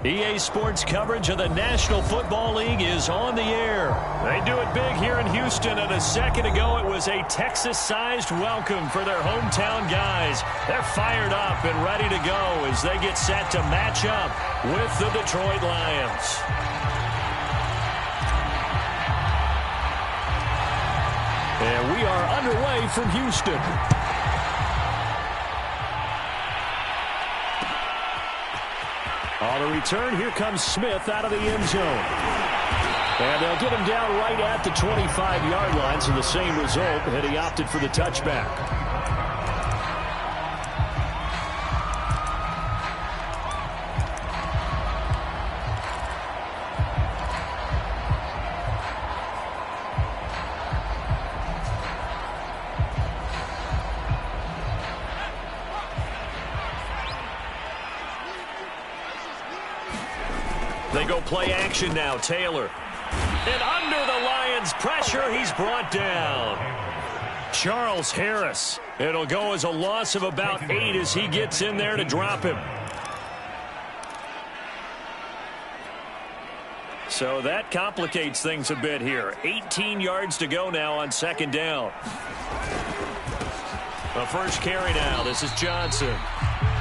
EA Sports coverage of the National Football League is on the air. They do it big here in Houston, and a second ago it was a Texas-sized welcome for their hometown guys. They're fired up and ready to go as they get set to match up with the Detroit Lions. And we are underway from Houston. On the return, here comes Smith out of the end zone. And they'll get him down right at the 25-yard line, so the same result, and he opted for the touchback. They go play action now. Taylor. And under the Lions' pressure, he's brought down. Charles Harris. It'll go as a loss of about 8 as he gets in there to drop him. So that complicates things a bit here. 18 yards to go now on second down. The first carry now. This is Johnson.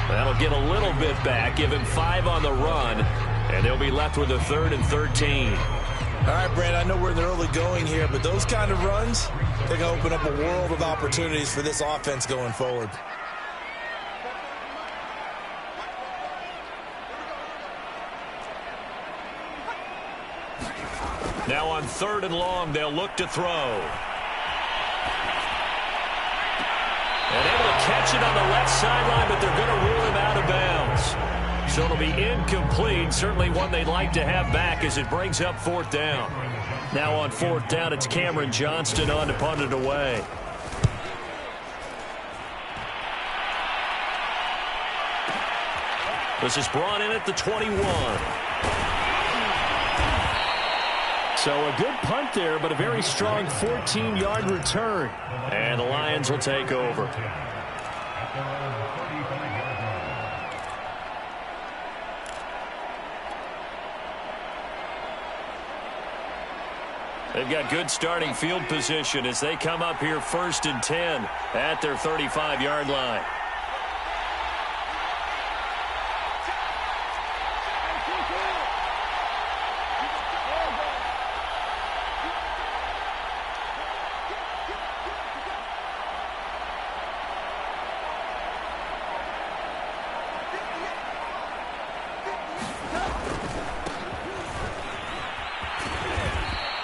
That'll get a little bit back. Give him 5 on the run. And they'll be left with a 3rd and 13. All right, Brad, I know we're in the early going here, but those kind of runs, they're going to open up a world of opportunities for this offense going forward. Now on 3rd and long, they'll look to throw. And able to catch it on the left sideline, but they're going to rule him out of bounds. So it'll be incomplete. Certainly one they'd like to have back as it brings up 4th down. Now on 4th down, it's Cameron Johnston on to punt it away. This is brought in at the 21. So a good punt there, but a very strong 14-yard return. And the Lions will take over. They've got good starting field position as they come up here 1st and 10 at their 35-yard line.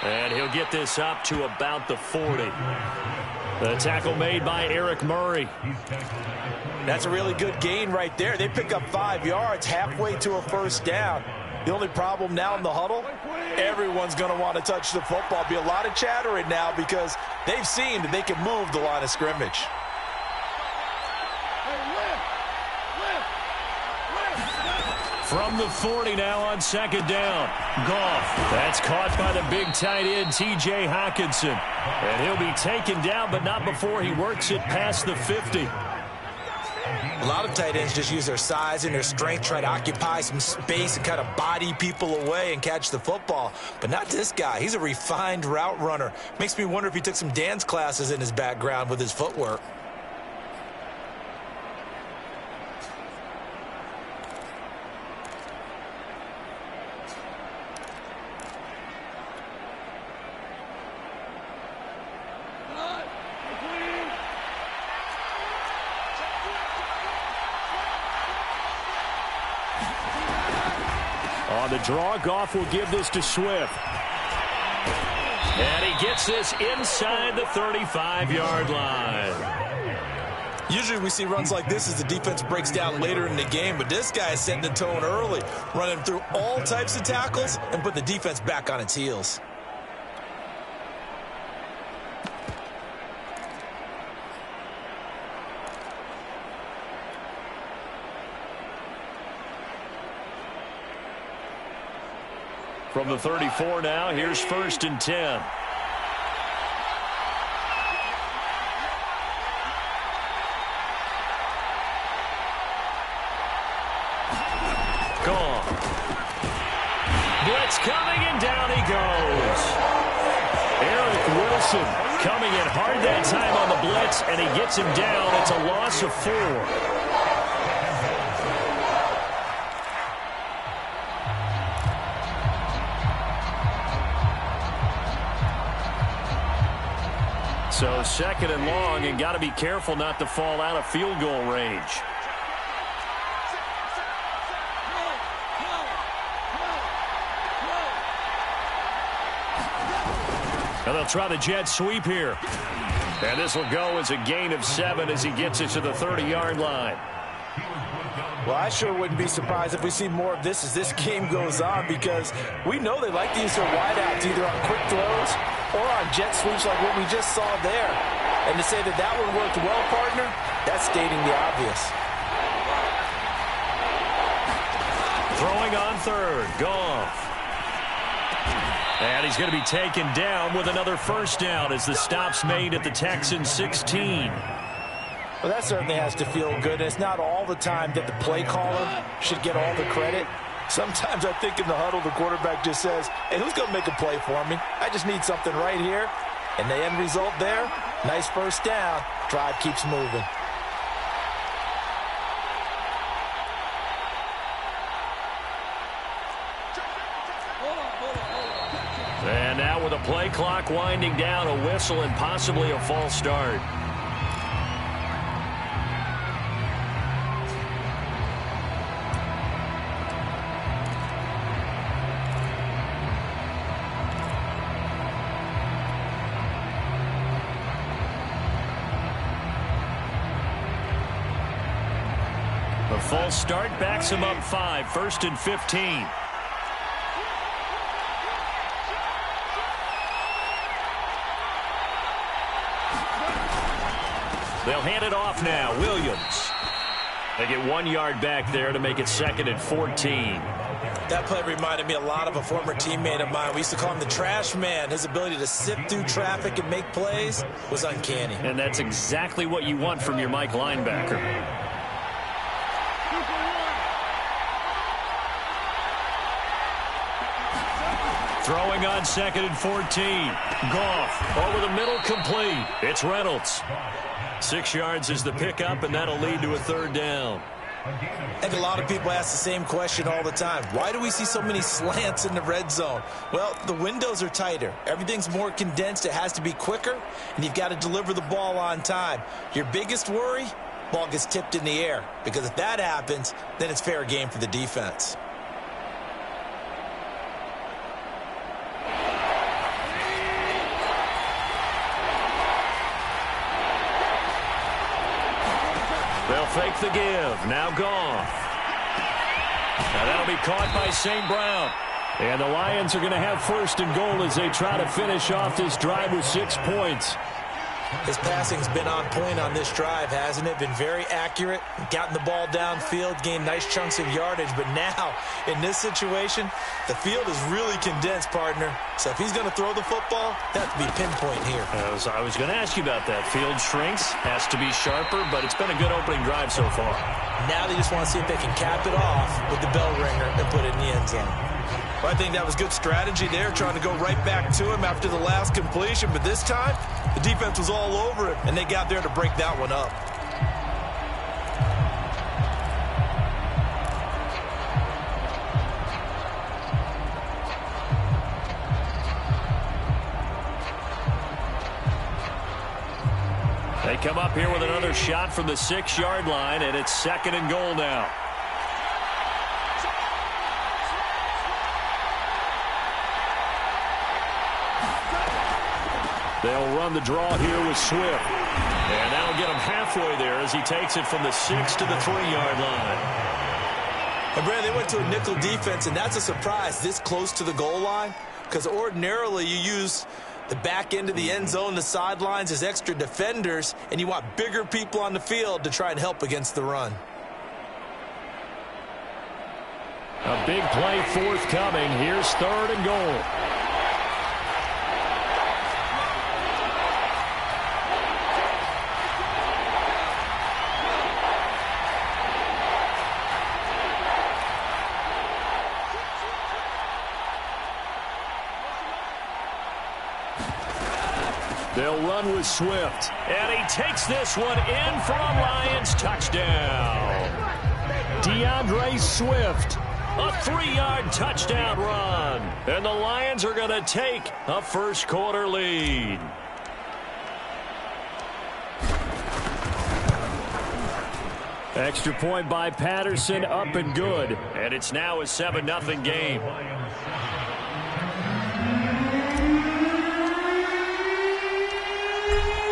And he'll get this up to about the 40. The tackle made by Eric Murray. That's a really good gain right there. They pick up 5 yards halfway to a 1st down. The only problem now in the huddle, everyone's going to want to touch the football. Be a lot of chattering now because they've seen that they can move the line of scrimmage. From the 40 now on 2nd down. Goff. That's caught by the big tight end, T.J. Hockenson. And he'll be taken down, but not before he works it past the 50. A lot of tight ends just use their size and their strength, try to occupy some space and kind of body people away and catch the football. But not this guy. He's a refined route runner. Makes me wonder if he took some dance classes in his background with his footwork. On the draw, Goff will give this to Swift. And he gets this inside the 35-yard line. Usually we see runs like this as the defense breaks down later in the game, but this guy is setting the tone early, running through all types of tackles and put the defense back on its heels. From the 34 now, here's 1st and 10. Gone. Wilson coming in hard that time on the blitz, and he gets him down. It's a loss of 4. So 2nd and long, and got to be careful not to fall out of field goal range. And they'll try the jet sweep here. And this will go as a gain of 7 as he gets it to the 30-yard line. Well, I sure wouldn't be surprised if we see more of this as this game goes on, because we know they like to use their wideouts either on quick throws or on jet sweeps like what we just saw there. And to say that that one worked well, partner, that's stating the obvious. Throwing on 3rd, Goff. And he's going to be taken down with another 1st down as the stop's made at the Texans 16. Well, that certainly has to feel good. It's not all the time that the play caller should get all the credit. Sometimes I think in the huddle, the quarterback just says, hey, who's going to make a play for me? I just need something right here. And the end result there, nice 1st down. Drive keeps moving. And now with the play clock winding down, a whistle and possibly a false start. The false start backs him up 5, 1st and 15. They'll hand it off now. Williams. They get 1 yard back there to make it 2nd and 14. That play reminded me a lot of a former teammate of mine. We used to call him the trash man. His ability to sift through traffic and make plays was uncanny. And that's exactly what you want from your Mike linebacker. Throwing on 2nd and 14. Goff over the middle, complete. It's Reynolds. 6 yards is the pickup, and that'll lead to a 3rd down. I think a lot of people ask the same question all the time. Why do we see so many slants in the red zone? Well, the windows are tighter. Everything's more condensed. It has to be quicker, and you've got to deliver the ball on time. Your biggest worry? Ball gets tipped in the air, because if that happens, then it's fair game for the defense. They'll fake the give. Now Goff. Now that'll be caught by St. Brown. And the Lions are going to have 1st and goal as they try to finish off this drive with 6 points. His passing's been on point on this drive, hasn't it? Been very accurate, gotten the ball downfield, gained nice chunks of yardage. But now, in this situation, the field is really condensed, partner. So if he's going to throw the football, that would be pinpoint here. I was going to ask you about that. Field shrinks, has to be sharper, but it's been a good opening drive so far. Now they just want to see if they can cap it off with the bell ringer and put it in the end zone. Well, I think that was good strategy there, trying to go right back to him after the last completion. But this time, the defense was all over it, and they got there to break that one up. They come up here with another shot from the 6-yard line, and it's 2nd and goal now. They'll run the draw here with Swift. And that'll get him halfway there as he takes it from the 6 to the 3-yard line. And Brad, they went to a nickel defense, and that's a surprise this close to the goal line, because ordinarily you use the back end of the end zone, the sidelines as extra defenders, and you want bigger people on the field to try and help against the run. A big play forthcoming. Here's 3rd and goal. They'll run with Swift. And he takes this one in for a Lions touchdown. DeAndre Swift, a 3-yard touchdown run. And the Lions are going to take a first-quarter lead. Extra point by Patterson, up and good. And it's now a 7-0 game.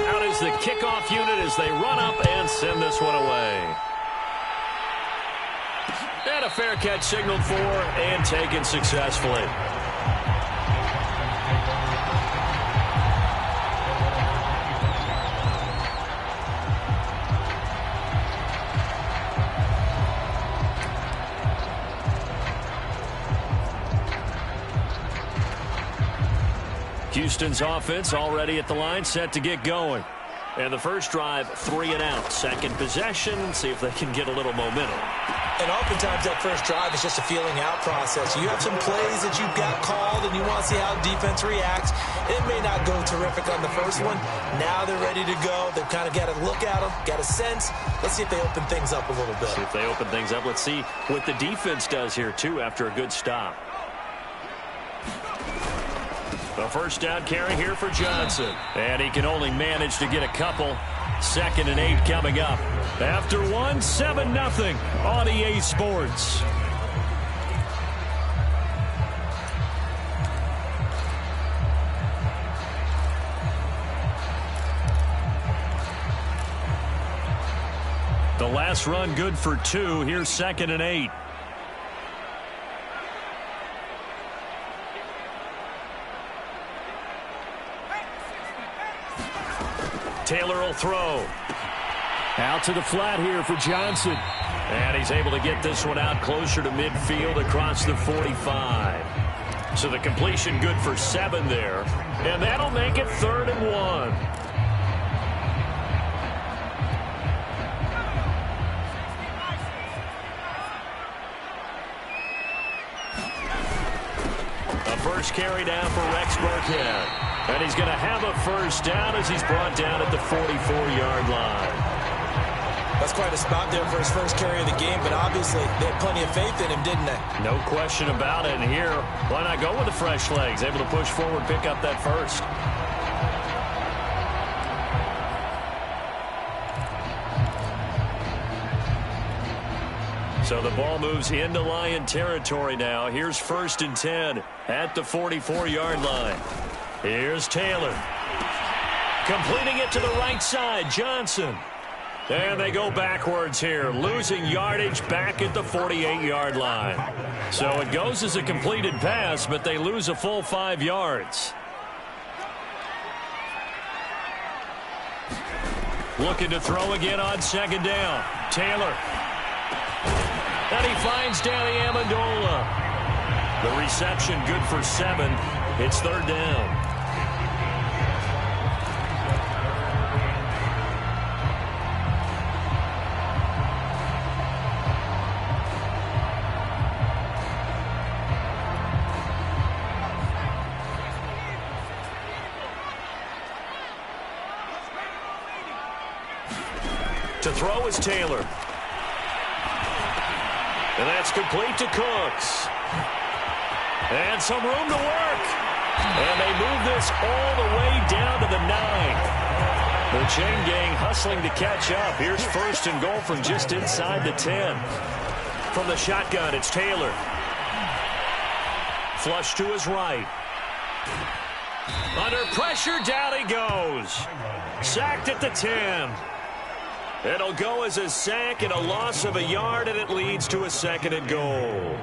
Out is the kickoff unit as they run up and send this one away. And a fair catch signaled for and taken successfully. Houston's offense already at the line, set to get going. And the first drive, 3 and out. Second possession, see if they can get a little momentum. And oftentimes that first drive is just a feeling out process. You have some plays that you've got called and you want to see how defense reacts. It may not go terrific on the first one. Now they're ready to go. They've kind of got to look at them, got a sense. Let's see if they open things up a little bit. See if they open things up. Let's see what the defense does here, too, after a good stop. A first down carry here for Johnson. And he can only manage to get a couple. 2nd and 8 coming up. After 1, 7-0 on EA Sports. The last run good for 2. Here's 2nd and 8. Taylor will throw. Out to the flat here for Johnson. And he's able to get this one out closer to midfield across the 45. So the completion good for 7 there. And that'll make it 3rd and 1. A first carry down for Rex Burkhead. And he's going to have a first down as he's brought down at the 44-yard line. That's quite a spot there for his first carry of the game, but obviously they had plenty of faith in him, didn't they? No question about it. And here, why not go with the fresh legs? Able to push forward, pick up that first. So the ball moves into Lion territory now. Here's 1st and 10 at the 44-yard line. Here's Taylor. Completing it to the right side, Johnson. And they go backwards here, losing yardage back at the 48-yard line. So it goes as a completed pass, but they lose a full 5 yards. Looking to throw again on 2nd down. Taylor. And he finds Danny Amendola. The reception good for 7. It's 3rd down. To throw is Taylor. And that's complete to Cooks. And some room to work. And they move this all the way down to the 9. The chain gang hustling to catch up. Here's 1st and goal from just inside the 10. From the shotgun, it's Taylor. Flush to his right. Under pressure, down he goes. Sacked at the 10. It'll go as a sack and a loss of a yard, and it leads to a 2nd and goal.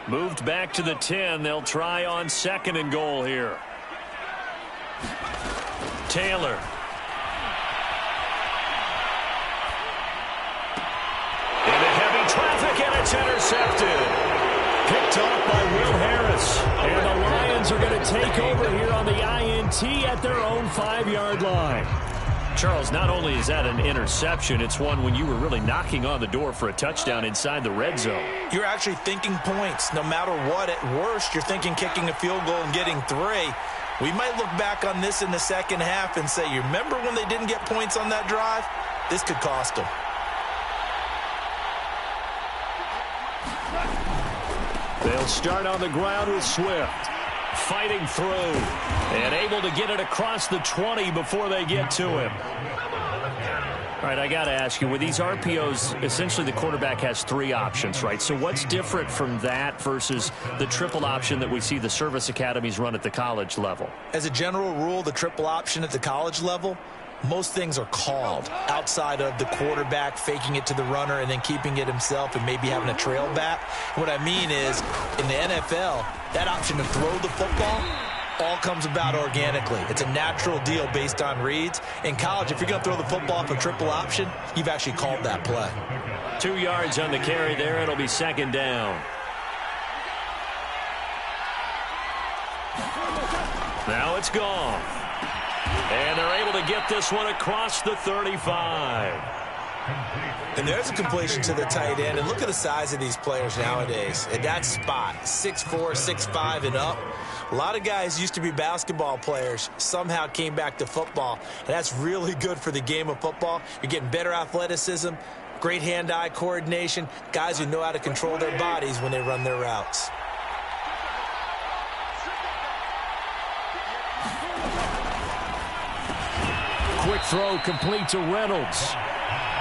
Moved back to the 10. They'll try on 2nd and goal here. Taylor. Traffic, and it's intercepted. Picked off by Will Harris. And the Lions are going to take over here on the INT at their own 5-yard line. Charles, not only is that an interception, it's one when you were really knocking on the door for a touchdown inside the red zone. You're actually thinking points. No matter what, at worst, you're thinking kicking a field goal and getting 3. We might look back on this in the second half and say, you remember when they didn't get points on that drive? This could cost them. They'll start on the ground with Swift. Fighting through and able to get it across the 20 before they get to him. All right, I got to ask you, with these RPOs, essentially the quarterback has 3 options, right? So what's different from that versus the triple option that we see the service academies run at the college level? As a general rule, the triple option at the college level, most things are called outside of the quarterback faking it to the runner and then keeping it himself and maybe having a trail back. What I mean is, in the NFL, that option to throw the football all comes about organically. It's a natural deal based on reads. In college, if you're going to throw the football off a triple option, you've actually called that play. 2 yards on the carry there. It'll be second down. Now it's gone. And they're able to get this one across the 35. And there's a completion to the tight end. And look at the size of these players nowadays. At that spot, 6'4", 6'5", and up. A lot of guys used to be basketball players, somehow came back to football. And that's really good for the game of football. You're getting better athleticism, great hand-eye coordination, guys who know how to control their bodies when they run their routes. Quick throw complete to Reynolds.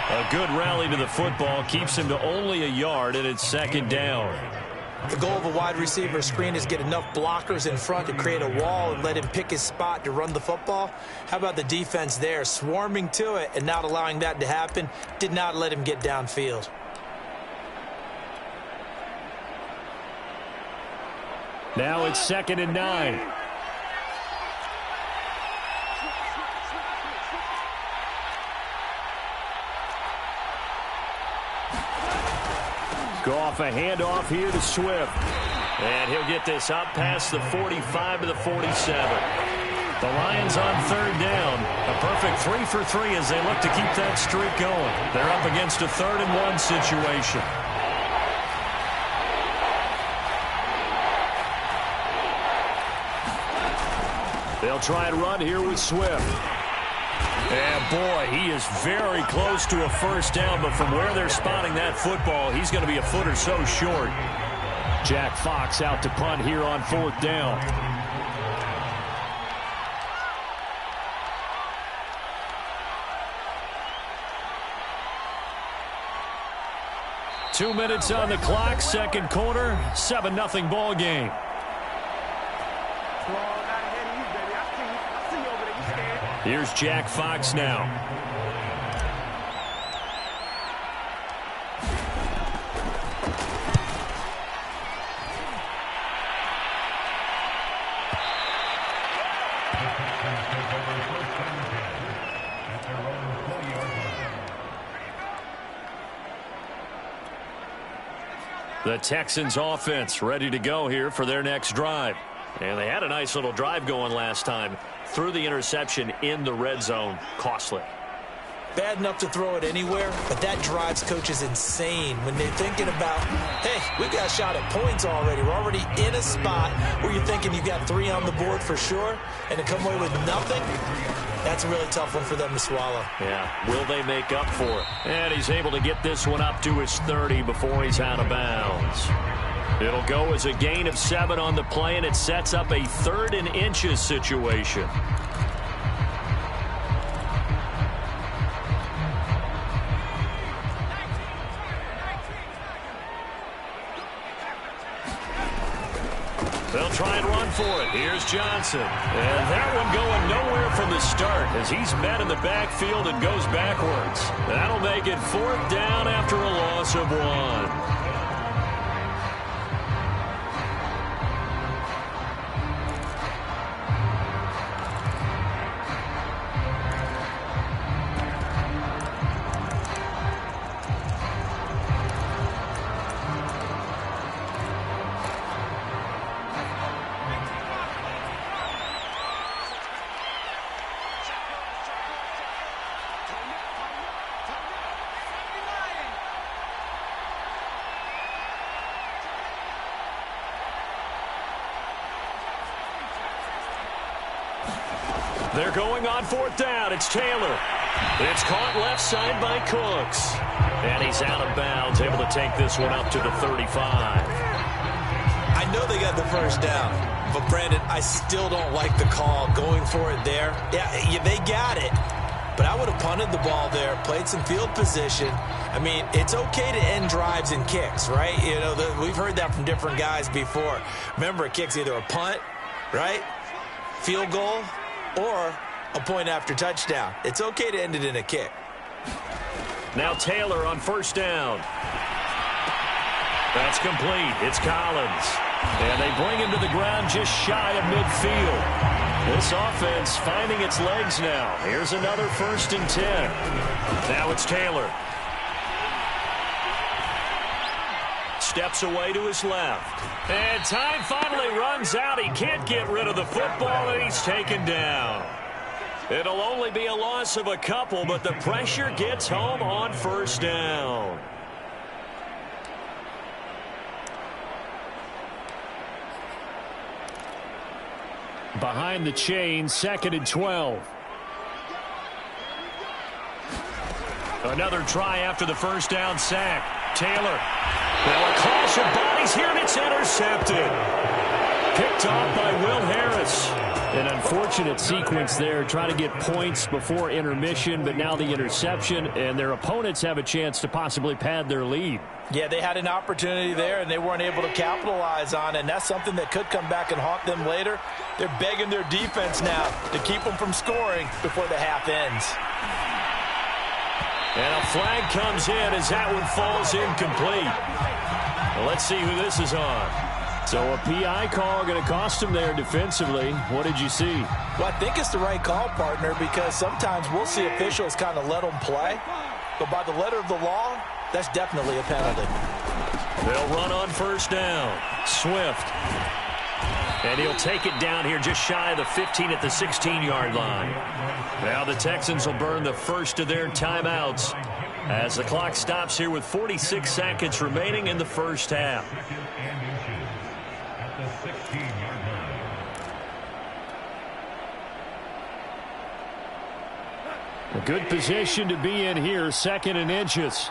A good rally to the football keeps him to only a yard, and it's second down. The goal of a wide receiver screen is get enough blockers in front to create a wall and let him pick his spot to run the football. How about the defense there, swarming to it and not allowing that to happen? Did not let him get downfield. Now it's 2nd and 9. Goff, a handoff here to Swift. And he'll get this up past the 45 to the 47. The Lions on 3rd down. A perfect 3 for 3 as they look to keep that streak going. They're up against a 3rd and 1 situation. They'll try and run here with Swift. And, boy, he is very close to a first down, but from where they're spotting that football, he's going to be a foot or so short. Jack Fox out to punt here on 4th down. Two minutes on the clock, second quarter, 7-0 ball game. Here's Jack Fox now. The Texans offense ready to go here for their next drive. And they had a nice little drive going last time. Threw the interception in the red zone. Costly. Bad enough to throw it anywhere, but that drives coaches insane when they're thinking about, hey, we got a shot at points already. We're already in a spot where you're thinking you got 3 on the board for sure, and to come away with nothing, that's a really tough one for them to swallow. Yeah, will they make up for it? And he's able to get this one up to his 30 before he's out of bounds. It'll go as a gain of 7 on the play, and it sets up a 3rd and inches situation. They'll try and run for it. Here's Johnson. And that one going nowhere from the start as he's met in the backfield and goes backwards. That'll make it 4th down after a loss of 1. They're going on fourth down. It's Taylor. It's caught left side by Cooks. And he's out of bounds, able to take this one up to the 35. I know they got the first down, but Brandon, I still don't like the call going for it there. Yeah, they got it, but I would have punted the ball there, played some field position. I mean, it's okay to end drives and kicks, right? You know, we've heard that from different guys before. Remember, a kick's either a punt, right, field goal, or a point after touchdown. It's okay to end it in a kick. Now Taylor on first down. That's complete. It's Collins. And they bring him to the ground just shy of midfield. This offense finding its legs now. Here's another 1st and 10. Now it's Taylor. Steps away to his left. And time finally runs out. He can't get rid of the football, and he's taken down. It'll only be a loss of a couple, but the pressure gets home on first down. Behind the chain, 2nd and 12. Another try after the first down sack. Taylor. Well, a clash of bodies here, and it's intercepted. Picked off by Will Harris. An unfortunate sequence there, trying to get points before intermission, but now the interception, and their opponents have a chance to possibly pad their lead. Yeah, they had an opportunity there, and they weren't able to capitalize on it, and that's something that could come back and haunt them later. They're begging their defense now to keep them from scoring before the half ends. And a flag comes in as that one falls incomplete. Well, let's see who this is on. So a PI call going to cost them there defensively. What did you see? Well, I think it's the right call, partner, because sometimes we'll see officials kind of let them play. But by the letter of the law, that's definitely a penalty. They'll run on first down. Swift. And he'll take it down here just shy of the 15 at the 16-yard line. Now the Texans will burn the first of their timeouts as the clock stops here with 46 seconds remaining in the first half. A good position to be in here, 2nd and inches.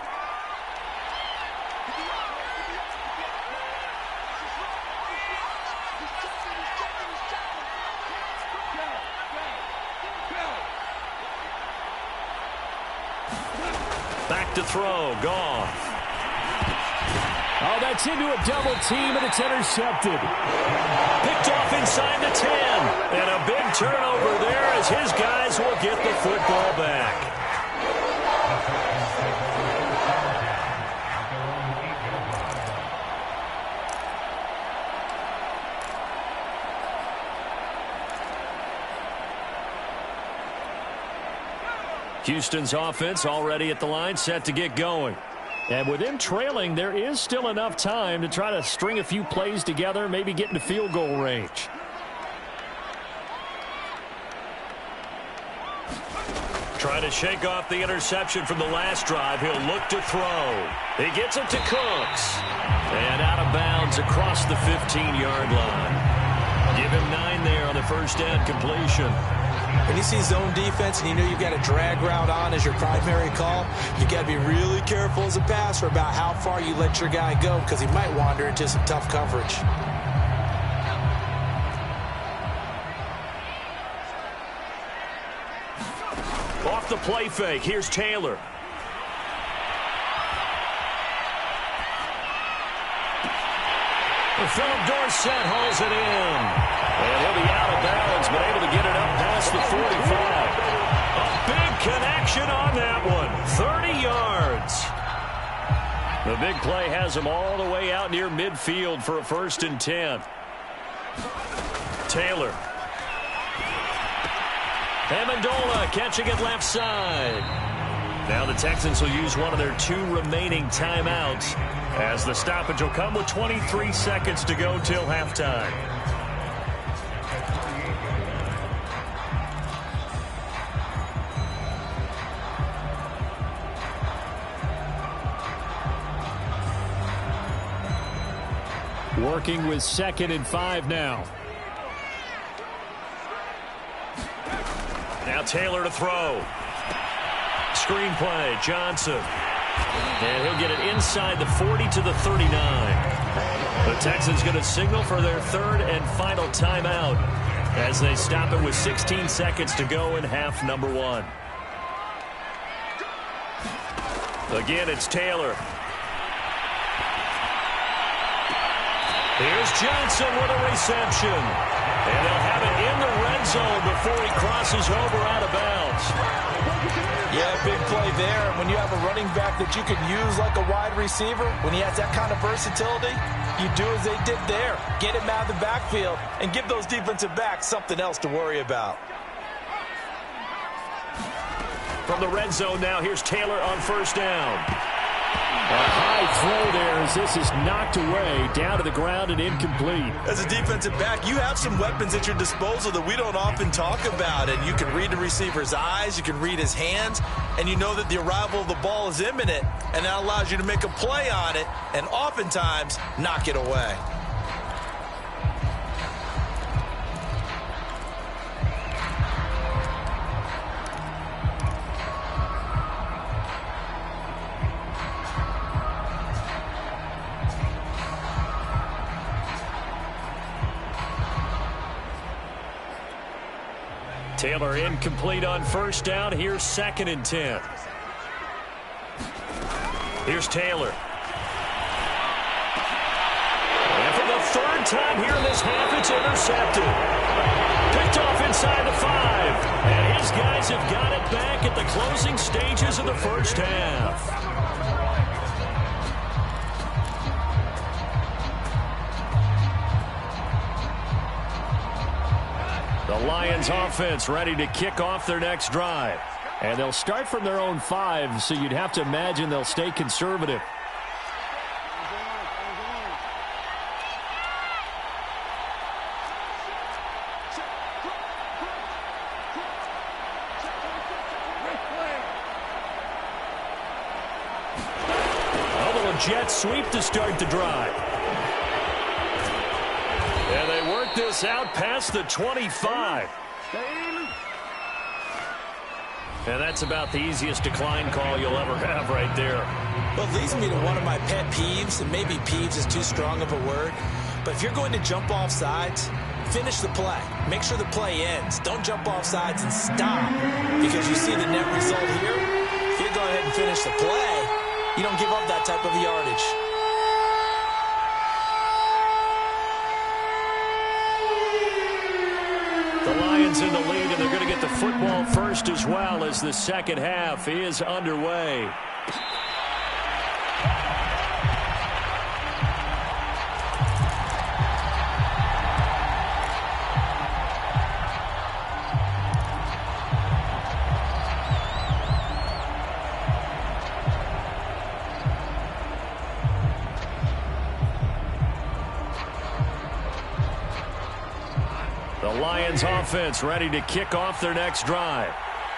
Back to throw, Goff. Oh, that's into a double team, and it's intercepted. Picked off inside the 10. And a big turnover there as his guys will get the football back. Houston's offense already at the line, set to get going. And with them trailing, there is still enough time to try to string a few plays together, maybe get into field goal range. Trying to shake off the interception from the last drive. He'll look to throw. He gets it to Cooks. And out of bounds across the 15-yard line. Give him 9 there on the first down completion. When you see zone defense and you know you've got a drag route on as your primary call, you've got to be really careful as a passer about how far you let your guy go because he might wander into some tough coverage. Off the play fake, here's Taylor. Philip Dorsett hauls it in. And he'll be out of bounds, but able to get it up past the 45. A big connection on that one. 30 yards. The big play has him all the way out near midfield for a 1st and 10. Taylor. Amendola catching it left side. Now the Texans will use one of their 2 remaining timeouts as the stoppage will come with 23 seconds to go till halftime. Working with 2nd and 5 now. Now Taylor to throw. Screenplay, Johnson. And he'll get it inside the 40 to the 39. The Texans going to signal for their third and final timeout as they stop it with 16 seconds to go in half number one. Again, it's Taylor. Here's Johnson with a reception. And they'll have it in the red zone before he crosses over out of bounds. Yeah, big play there. When you have a running back that you can use like a wide receiver, when he has that kind of versatility, you do as they did there. Get him out of the backfield and give those defensive backs something else to worry about. From the red zone now, here's Taylor on first down. A high throw there as this is knocked away, down to the ground and incomplete. As a defensive back, you have some weapons at your disposal that we don't often talk about. And you can read the receiver's eyes, you can read his hands, and you know that the arrival of the ball is imminent. And that allows you to make a play on it and oftentimes knock it away. Taylor incomplete on first down. Here's 2nd and 10. Here's Taylor. And for the third time here in this half, it's intercepted. Picked off inside the 5. And his guys have got it back at the closing stages of the first half. The Lions offense ready to kick off their next drive. And they'll start from their own 5, so you'd have to imagine they'll stay conservative. A little jet sweep to start the drive. And they work this out past the 25. And that's about the easiest decline call you'll ever have right there. Well, it leads me to one of my pet peeves, and maybe peeves is too strong of a word. But if you're going to jump off sides, finish the play. Make sure the play ends. Don't jump off sides and stop. Because you see the net result here. If you go ahead and finish the play, you don't give up that type of yardage. The Lions in the lead, and they're going to get the football first as well as the second half is underway. The Lions offense ready to kick off their next drive.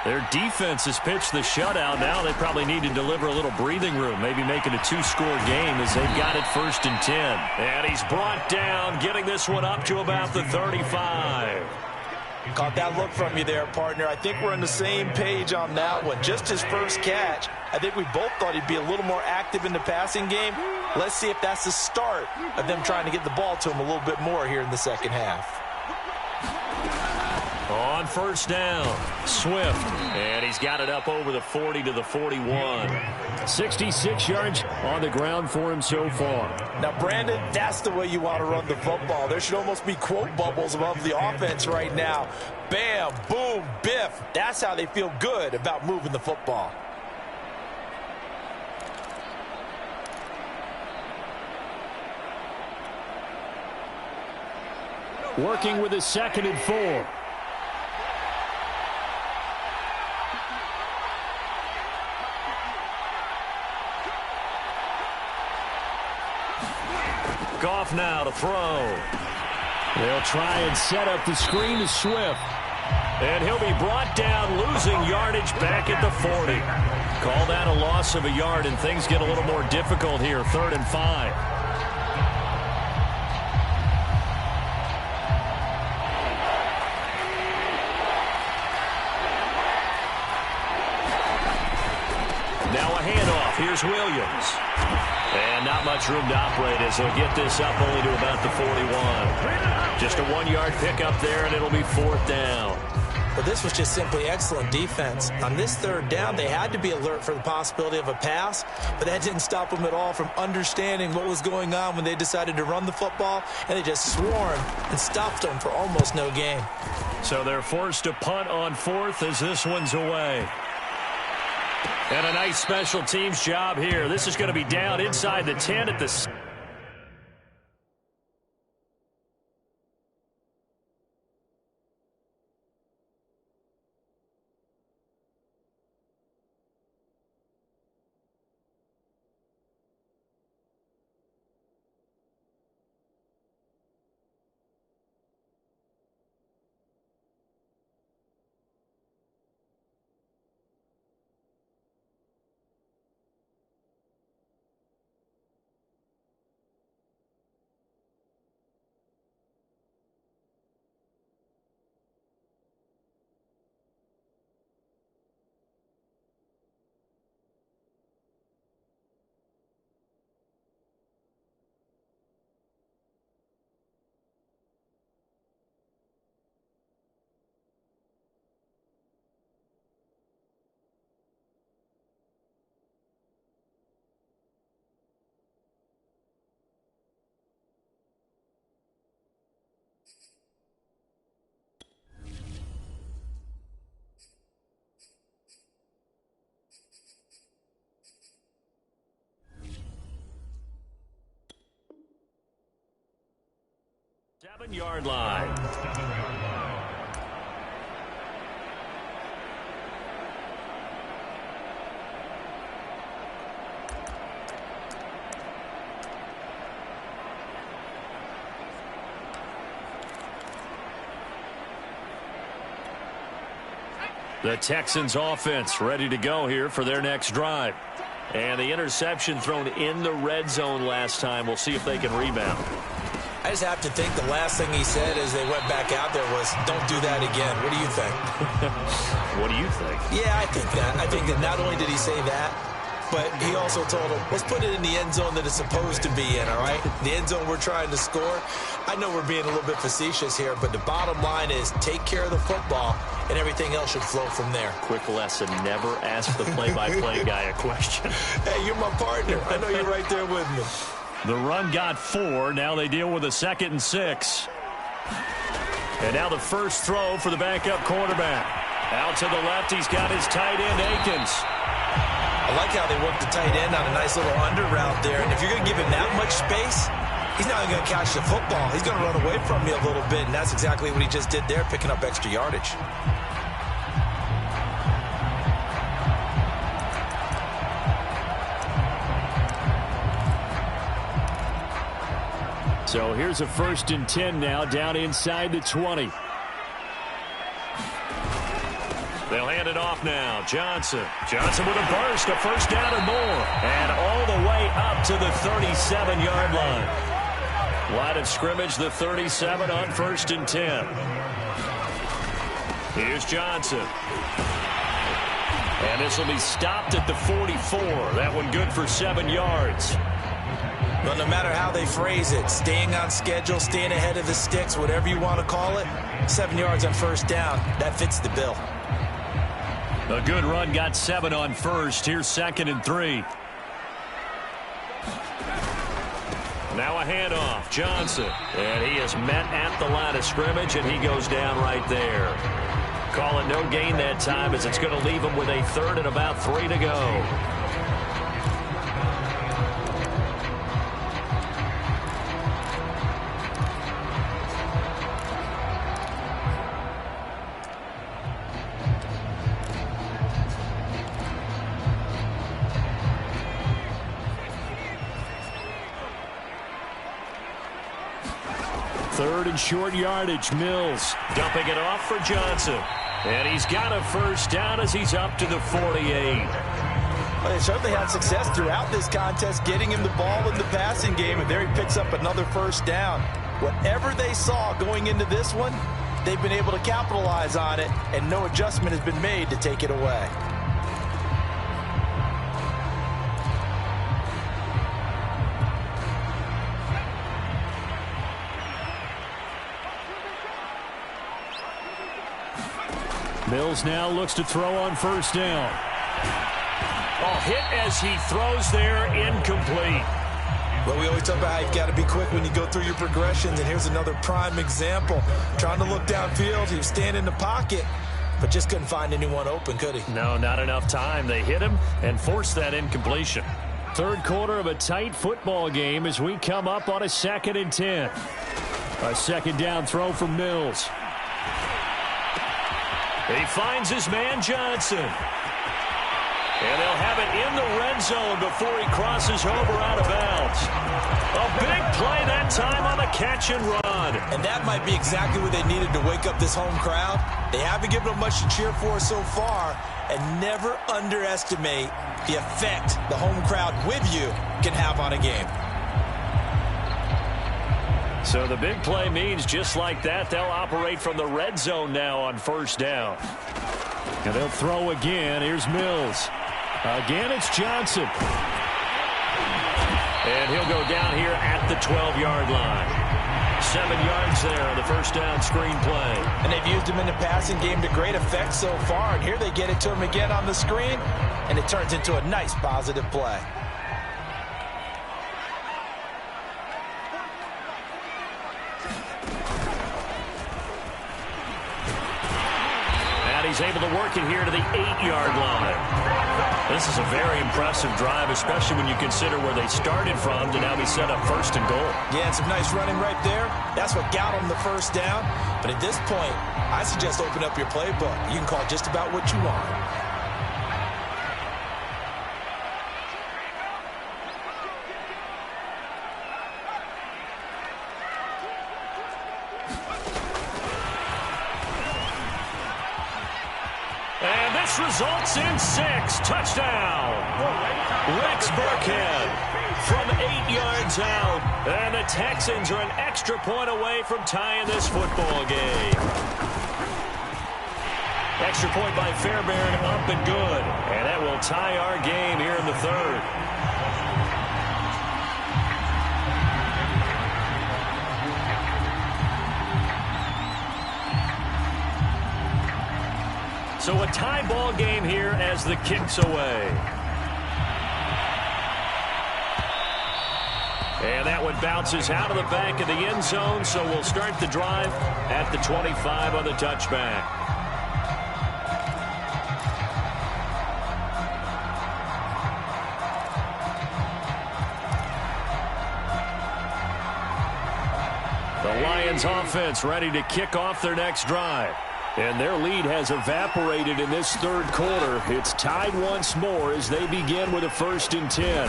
Their defense has pitched the shutout. Now they probably need to deliver a little breathing room, maybe make it a 2-score game as they've got it 1st and 10. And he's brought down, getting this one up to about the 35. Caught that look from you there, partner. I think we're on the same page on that one. Just his first catch. I think we both thought he'd be a little more active in the passing game. Let's see if that's the start of them trying to get the ball to him a little bit more here in the second half. On first down, Swift, and he's got it up over the 40 to the 41. 66 yards on the ground for him so far. Now, Brandon, that's the way you want to run the football. There should almost be quote bubbles above the offense right now. Bam, boom, biff. That's how they feel good about moving the football. Working with his 2nd and 4. Goff now to throw. They'll try and set up the screen to Swift. And he'll be brought down, losing yardage back at the 40. Call that a loss of a yard, and things get a little more difficult here. 3rd and 5. Now a handoff. Here's Williams. And not much room to operate as he'll get this up only to about the 41. Just a 1-yard pickup there, and it'll be 4th down. But this was just simply excellent defense. On this 3rd down, they had to be alert for the possibility of a pass, but that didn't stop them at all from understanding what was going on when they decided to run the football, and they just swarmed and stopped them for almost no gain. So they're forced to punt on 4th as this one's away. And a nice special teams job here. This is going to be down inside the 10 at the... Seven-yard line. The Texans offense ready to go here for their next drive. And the interception thrown in the red zone last time. We'll see if they can rebound. I just have to think the last thing he said as they went back out there was, don't do that again. What do you think? What do you think? Yeah, I think that. I think that not only did he say that, but he also told him, let's put it in the end zone that it's supposed to be in, all right? The end zone we're trying to score. I know we're being a little bit facetious here, but the bottom line is take care of the football, and everything else should flow from there. Quick lesson, never ask the play-by-play guy a question. Hey, you're my partner. I know you're right there with me. The run got 4. Now they deal with a 2nd and 6. And now the first throw for the backup quarterback. Out to the left, he's got his tight end, Akins. I like how they work the tight end on a nice little under route there. And if you're going to give him that much space, he's not going to catch the football. He's going to run away from you a little bit, and that's exactly what he just did there, picking up extra yardage. So here's a 1st and 10 now, down inside the 20. They'll hand it off now. Johnson with a burst, a 1st down or more. And all the way up to the 37-yard line. Line of scrimmage, the 37 on 1st and 10. Here's Johnson. And this will be stopped at the 44. That one good for 7 yards. Well, no matter how they phrase it, staying on schedule, staying ahead of the sticks, whatever you want to call it, 7 yards on 1st down, that fits the bill. A good run got 7 on 1st. Here's 2nd and 3. Now a handoff. Johnson. And he is met at the line of scrimmage, and he goes down right there. Call it no gain that time as it's going to leave him with a 3rd and about 3 to go. Third and short yardage. Mills dumping it off for Johnson. And he's got a 1st down as he's up to the 48. Well, they certainly had success throughout this contest getting him the ball in the passing game, and there he picks up another 1st down. Whatever they saw going into this one, they've been able to capitalize on it, and no adjustment has been made to take it away. Mills now looks to throw on first down. Oh, hit as he throws there, incomplete. Well, we always talk about how you've got to be quick when you go through your progressions, and here's another prime example. Trying to look downfield, he was standing in the pocket, but just couldn't find anyone open, could he? No, not enough time. They hit him and forced that incompletion. Third quarter of a tight football game as we come up on a 2nd and 10. A second down throw from Mills. He finds his man Johnson. And they'll have it in the red zone before he crosses over out of bounds. A big play that time on the catch and run. And that might be exactly what they needed to wake up this home crowd. They haven't given them much to cheer for so far. And never underestimate the effect the home crowd with you can have on a game. So the big play means just like that, they'll operate from the red zone now on first down. And they'll throw again. Here's Mills. Again, it's Johnson. And he'll go down here at the 12-yard line. 7 yards there on the first down screen play. And they've used him in the passing game to great effect so far. And here they get it to him again on the screen, and it turns into a nice positive play. He's able to work it here to the 8-yard line. This is a very impressive drive, especially when you consider where they started from to now be set up 1st and goal. Yeah, and some nice running right there. That's what got them the first down. But at this point, I suggest open up your playbook. You can call just about what you want. Results in 6. Touchdown. Rex Burkhead from 8 yards out. And the Texans are an extra point away from tying this football game. Extra point by Fairbairn, up and good. And that will tie our game here in the 3rd. So a tie ball game here as the kick's away. And that one bounces out of the back of the end zone, so we'll start the drive at the 25 on the touchback. The Lions offense ready to kick off their next drive. And their lead has evaporated in this 3rd quarter. It's tied once more as they begin with a 1st and 10.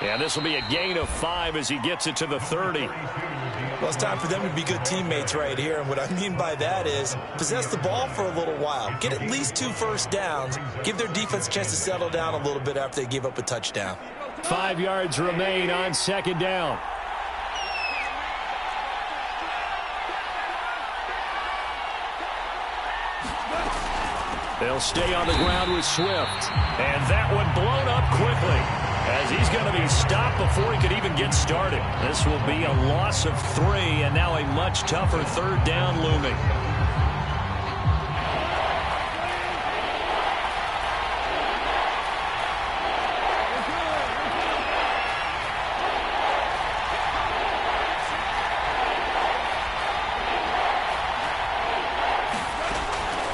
And this will be a gain of 5 as he gets it to the 30. Well, it's time for them to be good teammates right here. And what I mean by that is possess the ball for a little while. Get at least 2 first downs. Give their defense a chance to settle down a little bit after they give up a touchdown. 5 yards remain on 2nd down. They'll stay on the ground with Swift. And that one blown up quickly as he's going to be stopped before he could even get started. This will be a loss of 3 and now a much tougher 3rd down looming.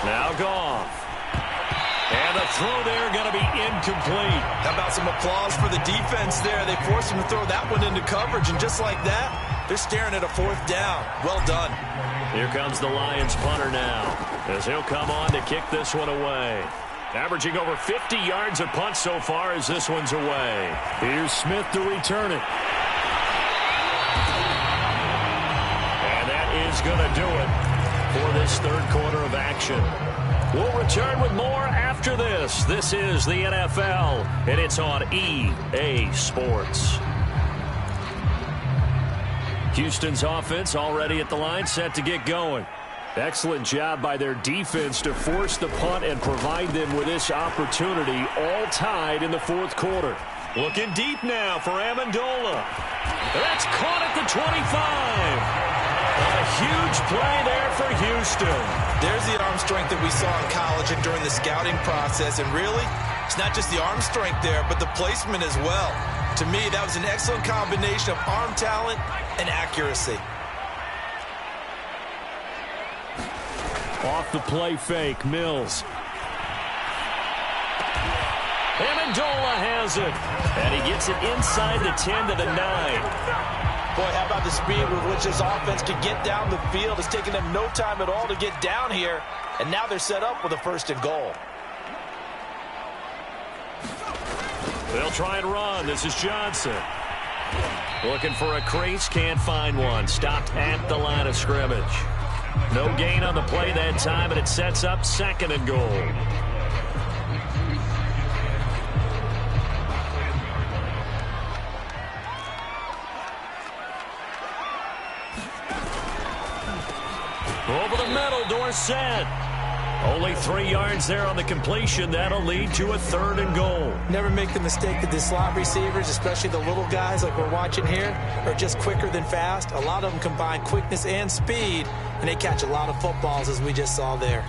Now Goff. And the throw there going to be incomplete. How about some applause for the defense there? They forced him to throw that one into coverage, and just like that, they're staring at a 4th down. Well done. Here comes the Lions punter now as he'll come on to kick this one away. Averaging over 50 yards a punt so far as this one's away. Here's Smith to return it. And that is going to do it for this 3rd quarter of action. We'll return with more after this. This is the NFL, and it's on EA Sports. Houston's offense already at the line, set to get going. Excellent job by their defense to force the punt and provide them with this opportunity, all tied in the 4th quarter. Looking deep now for Amendola. That's caught at the 25. A huge play there for Houston. There's the arm strength that we saw in college and during the scouting process. And really, it's not just the arm strength there, but the placement as well. To me, that was an excellent combination of arm talent and accuracy. Off the play fake, Mills. Amendola has it. And he gets it inside the 10 to the 9. Boy, how about the speed with which this offense could get down the field? It's taken them no time at all to get down here. And now they're set up with a 1st and goal. They'll try and run. This is Johnson. Looking for a crease, can't find one. Stopped at the line of scrimmage. No gain on the play that time, and it sets up 2nd and goal. Over the middle, Dorsett. Only 3 yards there on the completion. That'll lead to a 3rd and goal. Never make the mistake that the slot receivers, especially the little guys like we're watching here, are just quicker than fast. A lot of them combine quickness and speed, and they catch a lot of footballs, as we just saw there.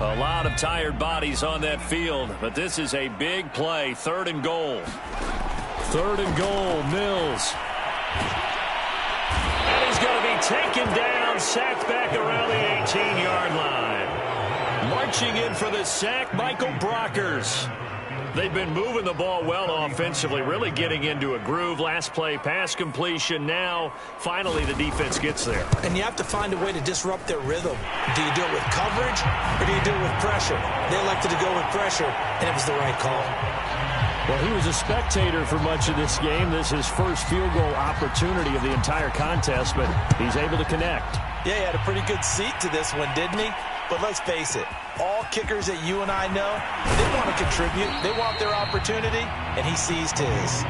A lot of tired bodies on that field, but this is a big play. 3rd and goal. 3rd and goal, Mills. And he's going to be taken down, sacked back around the 18-yard line. Marching in for the sack, Michael Brockers. They've been moving the ball well offensively, really getting into a groove. Last play, pass completion. Now, finally, the defense gets there. And you have to find a way to disrupt their rhythm. Do you do it with coverage, or do you do it with pressure? They elected to go with pressure, and it was the right call. Well, he was a spectator for much of this game. This is his first field goal opportunity of the entire contest, but he's able to connect. Yeah, he had a pretty good seat to this one, didn't he? But let's face it, all kickers that you and I know, they want to contribute. They want their opportunity, and he seized his.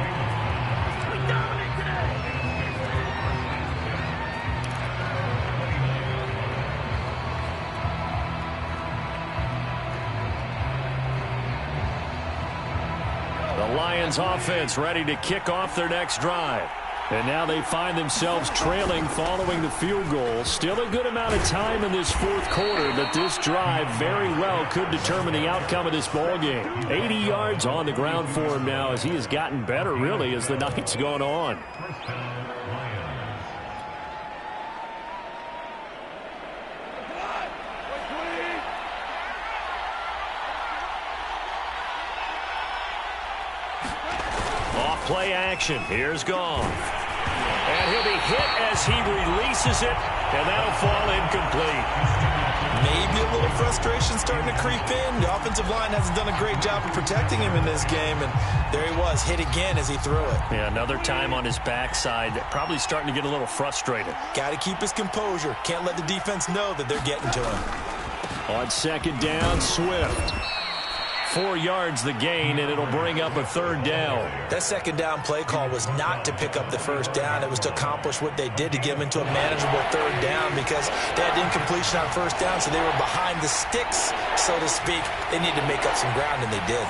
The Lions offense ready to kick off their next drive. And now they find themselves trailing following the field goal. Still a good amount of time in this 4th quarter, but this drive very well could determine the outcome of this ball game. 80 yards on the ground for him now as he has gotten better, really, as the night's gone on. Play action. Here's Goff. And he'll be hit as he releases it, and that'll fall incomplete. Maybe a little frustration starting to creep in. The offensive line hasn't done a great job of protecting him in this game, and there he was, hit again as he threw it. Yeah, another time on his backside, probably starting to get a little frustrated. Got to keep his composure. Can't let the defense know that they're getting to him. On 2nd down, Swift. 4 yards the gain, and it'll bring up a 3rd down. That 2nd down play call was not to pick up the 1st down. It was to accomplish what they did to get them into a manageable 3rd down because they had incompletion on 1st down, so they were behind the sticks, so to speak. They needed to make up some ground, and they did.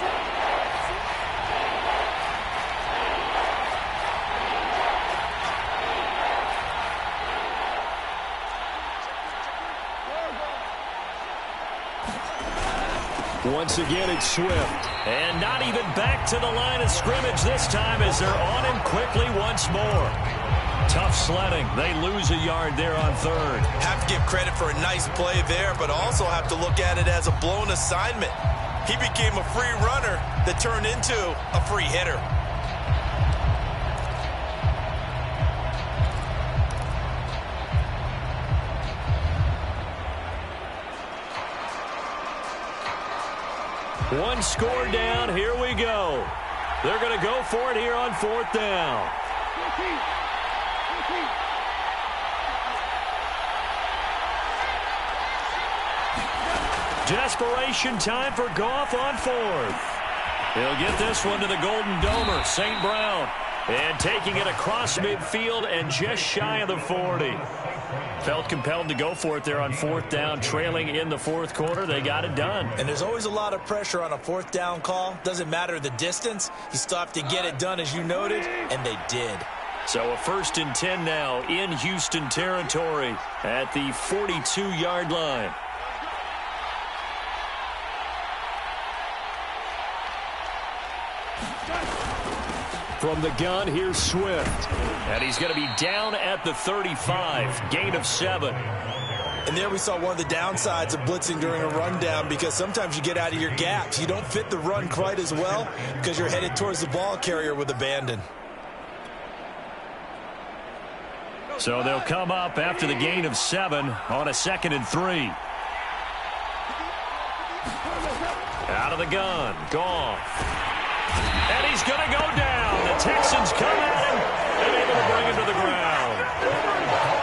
Once again, it's Swift. And not even back to the line of scrimmage this time as they're on him quickly once more. Tough sledding. They lose a yard there on 3rd. Have to give credit for a nice play there, but also have to look at it as a blown assignment. He became a free runner that turned into a free hitter. One score down. Here we go. They're going to go for it here on 4th down. Desperation time for Goff on 4th. He'll get this one to the Golden Domer, St. Brown. And taking it across midfield and just shy of the 40. Felt compelled to go for it there on 4th down, trailing in the 4th quarter. They got it done. And there's always a lot of pressure on a 4th down call. Doesn't matter the distance. You still have to get it done, as you noted, and they did. So a 1st and 10 now in Houston territory at the 42-yard line. From the gun, here's Swift. And he's going to be down at the 35, gain of 7. And there we saw one of the downsides of blitzing during a rundown, because sometimes you get out of your gaps. You don't fit the run quite as well because you're headed towards the ball carrier with abandon. So they'll come up after the gain of 7 on a 2nd and 3. Out of the gun, Goff. And he's going to go down. The Texans come at him and able to bring him to the ground.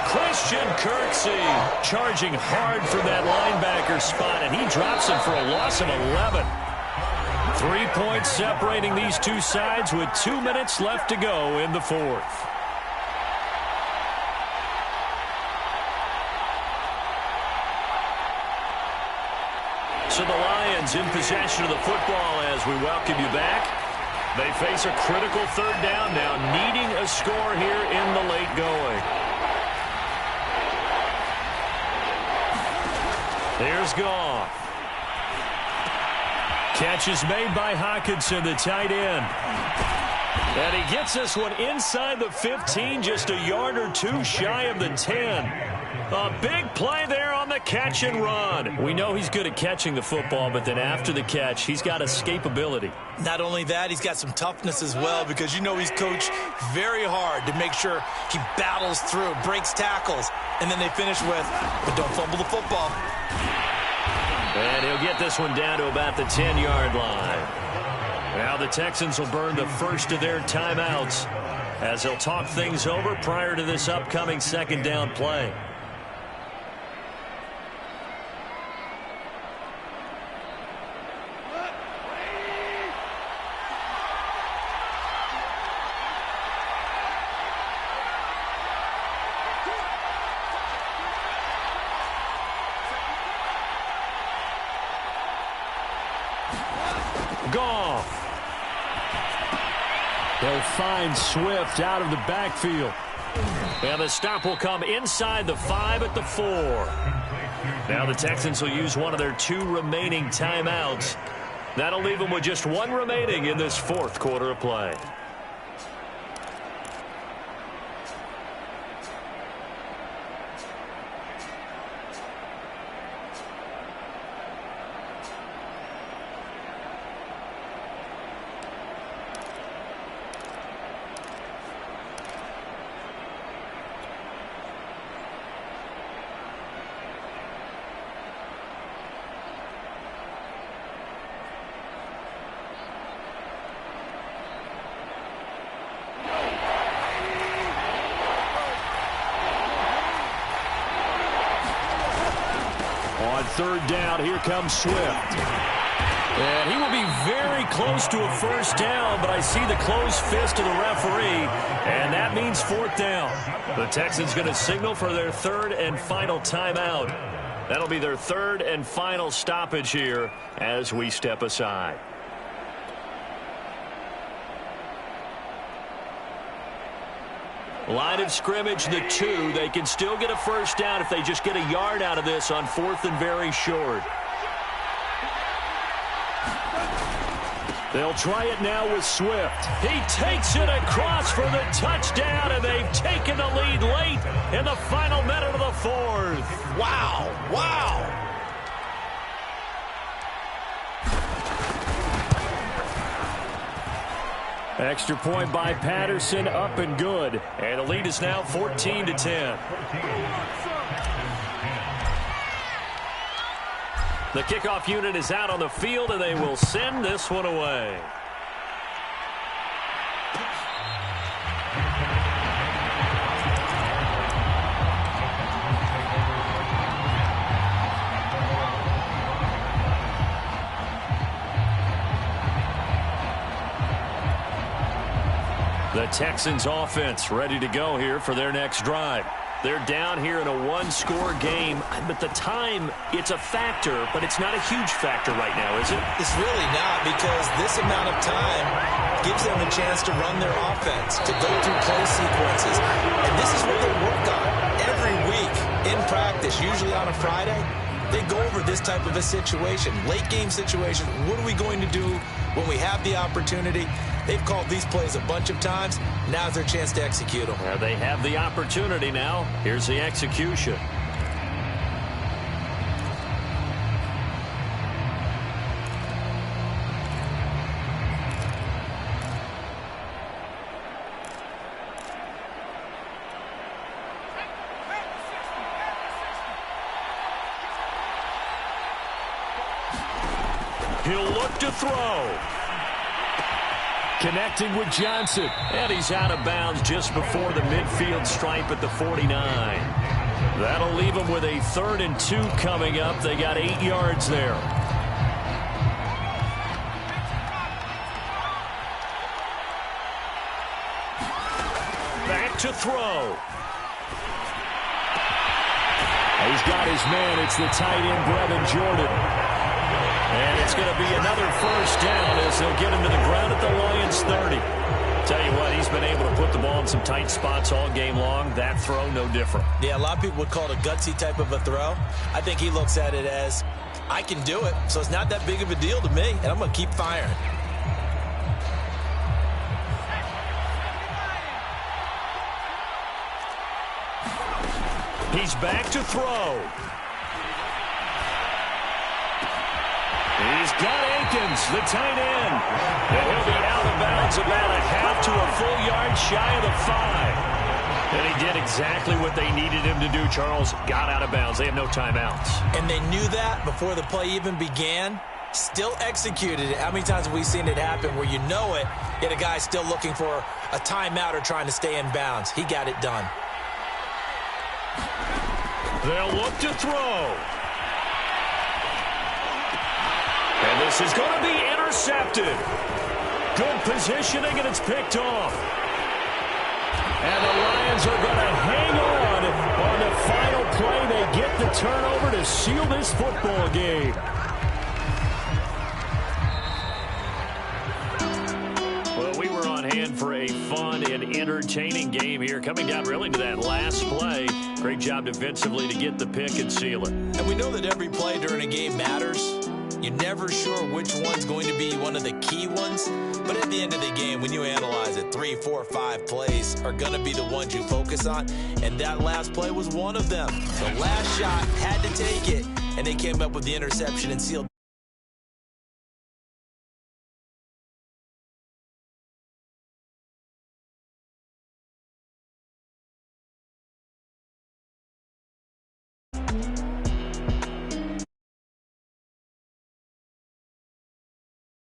Christian Kirksey charging hard from that linebacker spot, and he drops him for a loss of 11. 3 points separating these two sides with 2 minutes left to go in the 4th. So the Lions in possession of the football as we welcome you back. They face a critical 3rd down now, needing a score here in the late going. Here's Goff. Catch is made by Hockenson, the tight end. And he gets this one inside the 15, just a yard or 2 shy of the 10. A big play there on the catch and run. We know he's good at catching the football, but then after the catch, he's got escapability. Not only that, he's got some toughness as well, because you know he's coached very hard to make sure he battles through, breaks tackles, and then they finish with, but don't fumble the football. And he'll get this one down to about the 10-yard line. Now the Texans will burn the first of their timeouts as they'll talk things over prior to this upcoming 2nd down play. Goff. He'll find Swift out of the backfield. And the stop will come inside the 5 at the 4. Now the Texans will use one of their 2 remaining timeouts. That'll leave them with just 1 remaining in this 4th quarter of play. On 3rd down, here comes Swift. And he will be very close to a 1st down, but I see the closed fist of the referee, and that means 4th down. The Texans going to signal for their 3rd and final timeout. That'll be their 3rd and final stoppage here as we step aside. Line of scrimmage, the 2. They can still get a 1st down if they just get a yard out of this on 4th and very short. They'll try it now with Swift. He takes it across for the touchdown, and they've taken the lead late in the final minute of the 4th. Wow, wow. Extra point by Patterson, up and good. And the lead is now 14-10. The kickoff unit is out on the field, and they will send this one away. The Texans offense ready to go here for their next drive. They're down here in a one-score game, but the time, it's a factor, but it's not a huge factor right now, is it? It's really not, because this amount of time gives them a chance to run their offense, to go through play sequences. And this is what they work on every week in practice, usually on a Friday. They go over this type of a situation, late-game situation. What are we going to do when we have the opportunity? They've called these plays a bunch of times. Now's their chance to execute them. Yeah, they have the opportunity now. Here's the execution. He'll look to throw. Connecting with Johnson. And he's out of bounds just before the midfield stripe at the 49. That'll leave him with a 3rd and 2 coming up. They got 8 yards there. Back to throw. He's got his man. It's the tight end, Brevin Jordan. And it's going to be another first down as they'll get him to the ground at the Lions 30. Tell you what, he's been able to put the ball in some tight spots all game long. That throw, no different. Yeah, a lot of people would call it a gutsy type of a throw. I think he looks at it as, I can do it, so it's not that big of a deal to me, and I'm going to keep firing. He's back to throw. He's got Akins, the tight end. And he'll be out of bounds about a half to a full yard shy of the 5. And he did exactly what they needed him to do, Charles. Got out of bounds. They have no timeouts. And they knew that before the play even began. Still executed it. How many times have we seen it happen where you know it, yet a guy's still looking for a timeout or trying to stay in bounds? He got it done. They'll look to throw. And this is going to be intercepted. Good positioning, and it's picked off. And the Lions are going to hang on the final play. They get the turnover to seal this football game. Well, we were on hand for a fun and entertaining game here, coming down really to that last play. Great job defensively to get the pick and seal it. And we know that every play during a game matters. You're never sure which one's going to be one of the key ones. But at the end of the game, when you analyze it, 3, 4, 5 plays are going to be the ones you focus on. And that last play was one of them. The last shot had to take it, and they came up with the interception and sealed.